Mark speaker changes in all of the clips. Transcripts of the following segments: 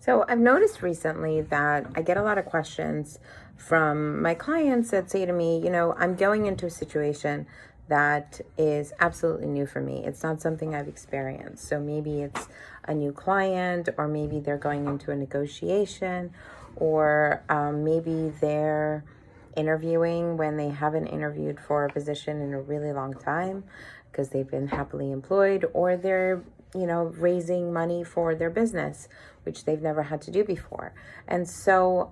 Speaker 1: So I've noticed recently that I get a lot of questions from my clients that say to me, I'm going into a situation that is absolutely new for me. It's not something I've experienced. So maybe it's a new client, or maybe they're going into a negotiation, or maybe they're interviewing when they haven't interviewed for a position in a really long time because they've been happily employed, or they're raising money for their business, which they've never had to do before. And so,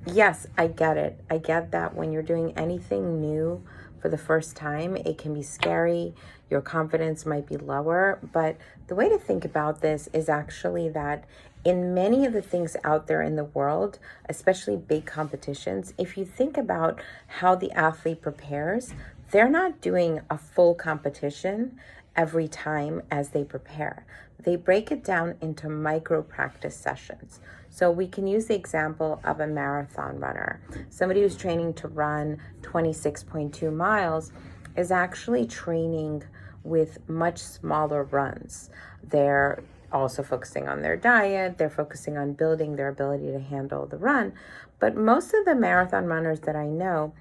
Speaker 1: yes, I get it. I get that when you're doing anything new for the first time, it can be scary. Your confidence might be lower. But the way to think about this is actually that in many of the things out there in the world, especially big competitions, if you think about how the athlete prepares, they're not doing a full competition every time as they prepare. They break it down into micro practice sessions. So we can use the example of a marathon runner. Somebody who's training to run 26.2 miles is actually training with much smaller runs. They're also focusing on their diet. They're focusing on building their ability to handle the run. But most of the marathon runners that I know,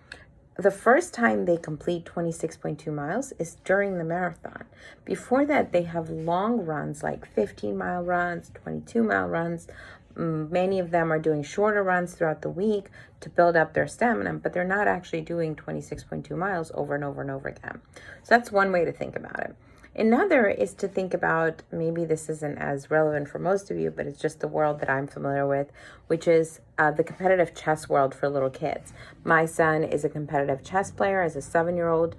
Speaker 1: the first time they complete 26.2 miles is during the marathon. Before that, they have long runs like 15-mile runs, 22-mile runs. Many of them are doing shorter runs throughout the week to build up their stamina, but they're not actually doing 26.2 miles over and over and over again. So that's one way to think about it. Another is to think about, maybe this isn't as relevant for most of you, but it's just the world that I'm familiar with, which is the competitive chess world for little kids. My son is a competitive chess player as a 7-year-old,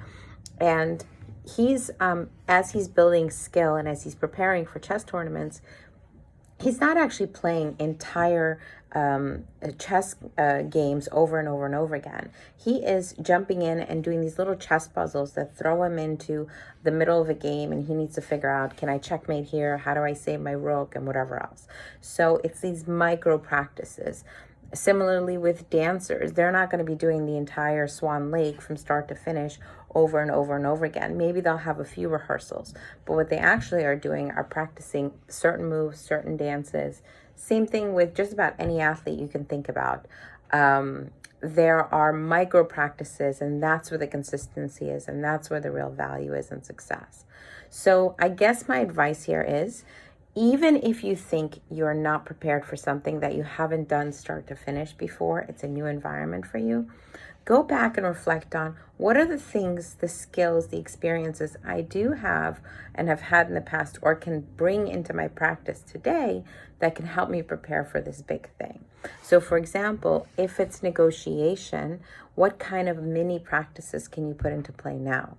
Speaker 1: and he's, as he's building skill and as he's preparing for chess tournaments, he's not actually playing entire chess games over and over and over again. He is jumping in and doing these little chess puzzles that throw him into the middle of a game, and he needs to figure out, can I checkmate here? How do I save my rook? And whatever else. So it's these micro practices. Similarly with dancers, they're not going to be doing the entire Swan Lake from start to finish over and over and over again. Maybe they'll have a few rehearsals, but what they actually are doing are practicing certain moves, certain dances. Same thing with just about any athlete you can think about. There are micro practices, and that's where the consistency is, and that's where the real value is in success. So I guess my advice here is, even if you think you're not prepared for something that you haven't done start to finish before, it's a new environment for you, go back and reflect on, what are the things, the skills, the experiences I do have and have had in the past, or can bring into my practice today that can help me prepare for this big thing. So for example, if it's negotiation, what kind of mini practices can you put into play now?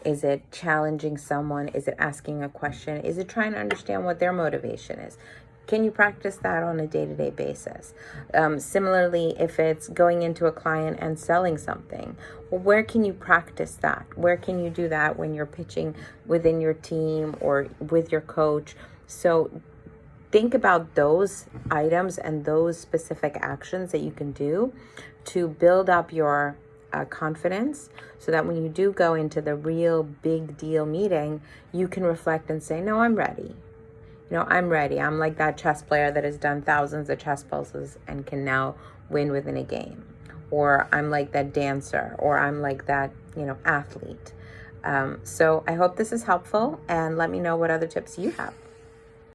Speaker 1: Is it challenging someone? Is it asking a question? Is it trying to understand what their motivation is? Can you practice that on a day-to-day basis? Similarly, if it's going into a client and selling something, well, where can you practice that? Where can you do that when you're pitching within your team or with your coach? So think about those items and those specific actions that you can do to build up your confidence, so that when you do go into the real big deal meeting, you can reflect and say, no, I'm ready. I'm ready. I'm like that chess player that has done thousands of chess puzzles and can now win within a game. Or I'm like that dancer, or I'm like that, athlete. So I hope this is helpful, and let me know what other tips you have.